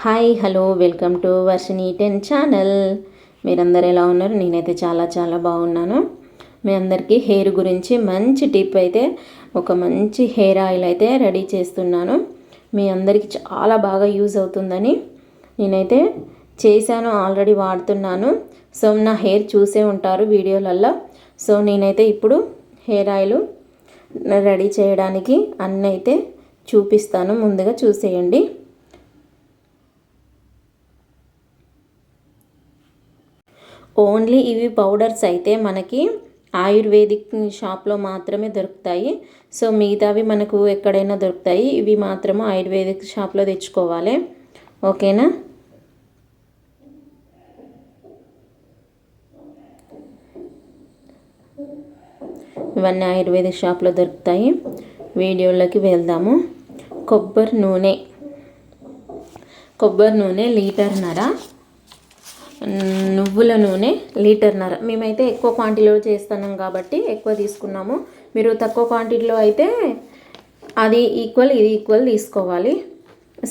Hi hello welcome to Varshini 10 channel. మీరందరూ ఎలా ఉన్నారు? నేనైతే చాలా చాలా బాగున్నాను. మీ అందరికీ హెయిర్ గురించి మంచి టిప్ అయితే ఒక మంచి హెయిర్ ఆయిల్ అయితే రెడీ చేస్తున్నాను. మీ అందరికీ చాలా బాగా యూజ్ అవుతుందని నేనైతే చేశాను, ఆల్రెడీ వాడుతున్నాను. సో నా హెయిర్ చూసే ఉంటారు వీడియోలల్లో. సో నేనైతే ఇప్పుడు హెయిర్ ఆయిల్ రెడీ చేయడానికి అన్నీ అయితే చూపిస్తాను, ముందుగా చూసేయండి. ఓన్లీ ఇవి పౌడర్స్ అయితే మనకి ఆయుర్వేదిక్ షాప్లో మాత్రమే దొరుకుతాయి. సో మిగతావి మనకు ఎక్కడైనా దొరుకుతాయి, ఇవి మాత్రమే ఆయుర్వేదిక్ షాప్లో తెచ్చుకోవాలి. ఓకేనా? ఇవన్నీ ఆయుర్వేదిక్ షాప్లో దొరుకుతాయి. వీడియోలోకి వెళ్దాము. కొబ్బరి నూనె లీటర్న్నర, నువ్వుల నూనె లీటర్న్నర. మేమైతే ఎక్కువ క్వాంటిటీలో చేస్తున్నాం కాబట్టి ఎక్కువ తీసుకున్నాము. మీరు తక్కువ క్వాంటిటీలో అయితే అది ఈక్వల్ ఇది ఈక్వల్ తీసుకోవాలి,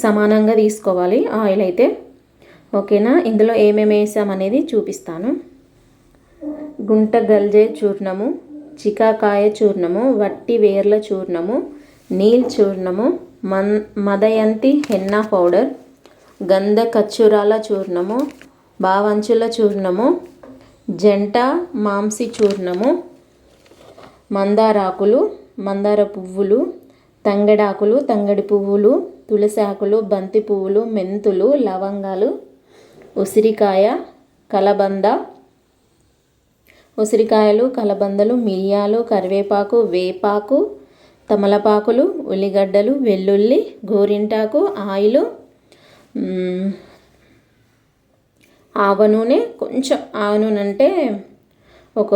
సమానంగా తీసుకోవాలి ఆయిల్ అయితే. ఓకేనా? ఇందులో ఏమేమి వేసామనేది చూపిస్తాను. గుంట గల్జే చూర్ణము, చికాకాయ చూర్ణము, వట్టి వేర్ల చూర్ణము, నీల్ చూర్ణము, మదయంతి హెన్నా పౌడర్, గంధ కచ్చూరాల చూర్ణము, బావంచుల చూర్ణము, జంట మాంసి చూర్ణము, మందారాకులు, మందార పువ్వులు, తంగడాకులు, తంగడి పువ్వులు, తులసి ఆకులు, బంతి పువ్వులు, మెంతులు, లవంగాలు, ఉసిరికాయ, కలబంద, ఉసిరికాయలు, కలబందలు, మిరియాలు, కరివేపాకు, వేపాకు, తమలపాకులు, ఉల్లిగడ్డలు, వెల్లుల్లి, గోరింటాకు, ఆయిలు, ఆవ నూనె. కొంచెం ఆవ నూనె అంటే ఒక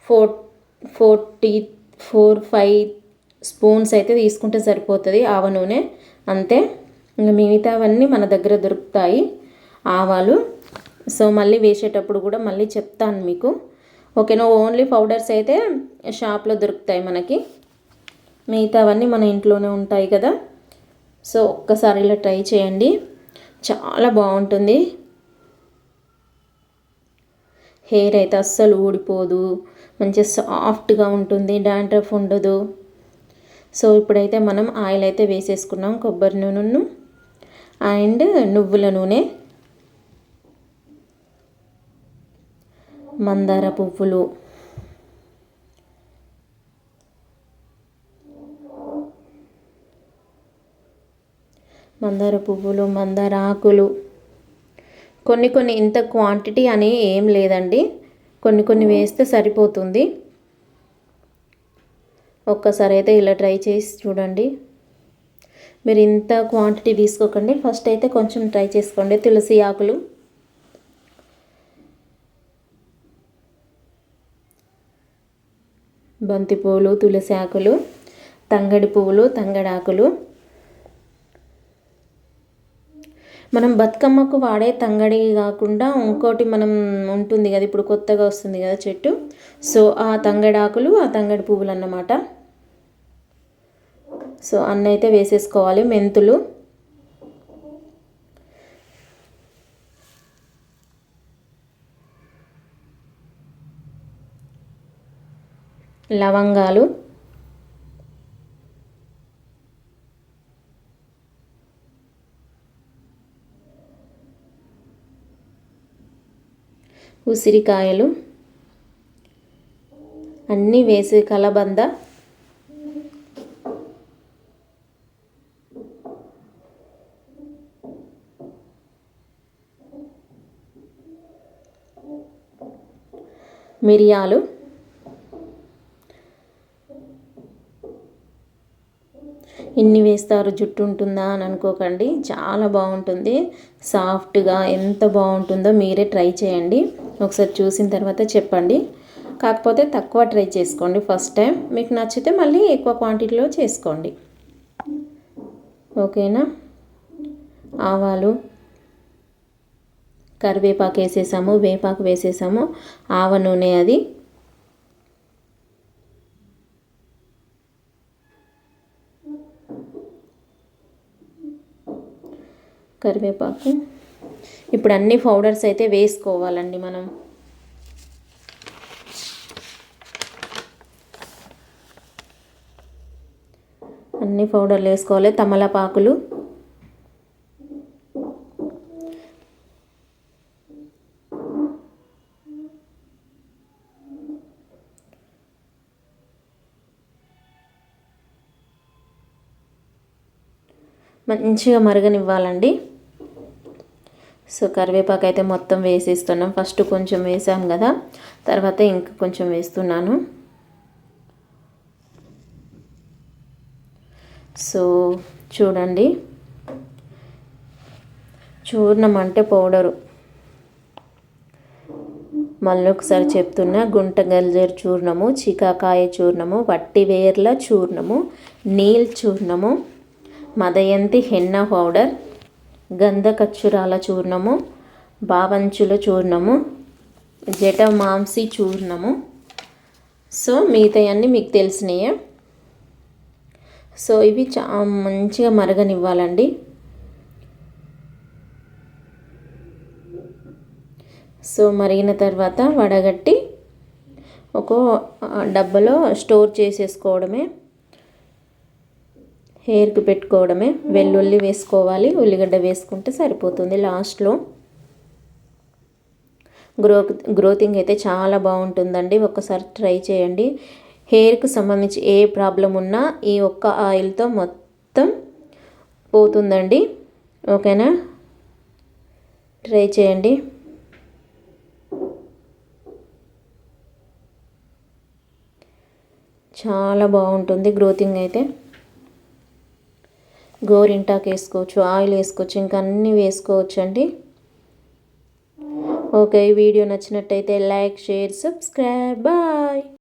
4-5 స్పూన్స్ అయితే తీసుకుంటే సరిపోతుంది ఆవ నూనె, అంతే. ఇంకా మిగతావన్నీ మన దగ్గర దొరుకుతాయి ఆవాలు. సో మళ్ళీ వేసేటప్పుడు కూడా మళ్ళీ చెప్తాను మీకు. ఓకేనా? ఓన్లీ పౌడర్స్ అయితే షాప్లో దొరుకుతాయి మనకి, మిగతావన్నీ మన ఇంట్లోనే ఉంటాయి కదా. సో ఒక్కసారి ఇలా ట్రై చేయండి, చాలా బాగుంటుంది. హెయిర్ అయితే అస్సలు ఊడిపోదు, మంచిగా సాఫ్ట్గా ఉంటుంది, డాండ్రఫ్ ఉండదు. సో ఇప్పుడైతే మనం ఆయిల్ అయితే వేసేసుకున్నాం. కొబ్బరి నూనెను అండ్ నువ్వుల నూనె, మందార పువ్వులు, మందార ఆకులు, కొన్ని ఇంత క్వాంటిటీ అని ఏం లేదండి, కొన్ని వేస్తే సరిపోతుంది. ఒక్కసారి అయితే ఇలా ట్రై చేసి చూడండి. మీరు ఇంత క్వాంటిటీ తీసుకోకండి, ఫస్ట్ అయితే కొంచెం ట్రై చేసుకోండి. తులసి ఆకులు, బంతి పువ్వులు, తులసి ఆకులు, తంగడి పువ్వులు, తంగడాకులు. మనం బతుకమ్మకు వాడే తంగడి కాకుండా ఇంకోటి మనం ఉంటుంది కదా, ఇప్పుడు కొత్తగా వస్తుంది కదా చెట్టు, సో ఆ తంగడాకులు, ఆ తంగడి పువ్వులు అన్నమాట. సో అన్నీ అయితే వేసేసుకోవాలి. మెంతులు, లవంగాలు, ఉసిరికాయలు అన్నీ వేసి, కలబంద, మిరియాలు, ఇన్ని వేస్తారు జుట్టు ఉంటుందా అని అనుకోకండి, చాలా బాగుంటుంది, సాఫ్ట్గా ఎంత బాగుంటుందో మీరే ట్రై చేయండి. ఒకసారి చూసిన తర్వాత చెప్పండి. కాకపోతే తక్కువ ట్రై చేసుకోండి ఫస్ట్ టైం, మీకు నచ్చితే మళ్ళీ ఎక్కువ క్వాంటిటీలో చేసుకోండి. ఓకేనా? ఆవాలు, కరివేపాకు వేసేసాము, వేపాకు వేసేసాము, ఆవ నూనె అది, కరివేపాకు. ఇప్పుడు అన్ని పౌడర్స్ అయితే వేసుకోవాలండి మనం. అన్ని పౌడర్లు వేసుకోవాలి. తమలపాకులు, మంచిగా మరగనివ్వాలండి. సో కరివేపాకు అయితే మొత్తం వేసేస్తున్నాం. ఫస్ట్ కొంచెం వేసాం కదా, తర్వాత ఇంకా కొంచెం వేస్తున్నాను. సో చూడండి, చూర్ణం అంటే పౌడరు. మళ్ళీ ఒకసారి చెప్తున్నా, గుంట గల్జర్ చూర్ణము, చికాకాయ చూర్ణము, వట్టివేర్ల చూర్ణము, నీల్ చూర్ణము, మదయంతి హెన్న పౌడర్, గంధకచ్చురాల చూర్ణము, బావంచుల చూర్ణము, జటమాంసి చూర్ణము. సో మిగతాయన్నీ మీకు తెలిసినాయే. సో ఇవి మంచిగా మరగనివ్వాలండి. సో మరిగిన తర్వాత వడగట్టి ఒక డబ్బాలో స్టోర్ చేసేసుకోవడమే, హెయిర్కి పెట్టుకోవడమే. వెల్లుల్లి వేసుకోవాలి, ఉల్లిగడ్డ వేసుకుంటే సరిపోతుంది లాస్ట్లో. గ్రోతింగ్ అయితే చాలా బాగుంటుందండి, ఒక్కసారి ట్రై చేయండి. హెయిర్కి సంబంధించి ఏ ప్రాబ్లం ఉన్నా ఈ ఒక్క ఆయిల్తో మొత్తం పోతుందండి. ఓకేనా, ట్రై చేయండి. చాలా బాగుంటుంది గ్రోతింగ్ అయితే. గోరింటాకు వేసుకోవచ్చు, ఆయిల్ వేసుకోవచ్చు, ఇంకా అన్నీ వేసుకోవచ్చు అండి. ఓకే, ఈ వీడియో నచ్చినట్టయితే లైక్, షేర్, సబ్స్క్రైబ్. బాయ్.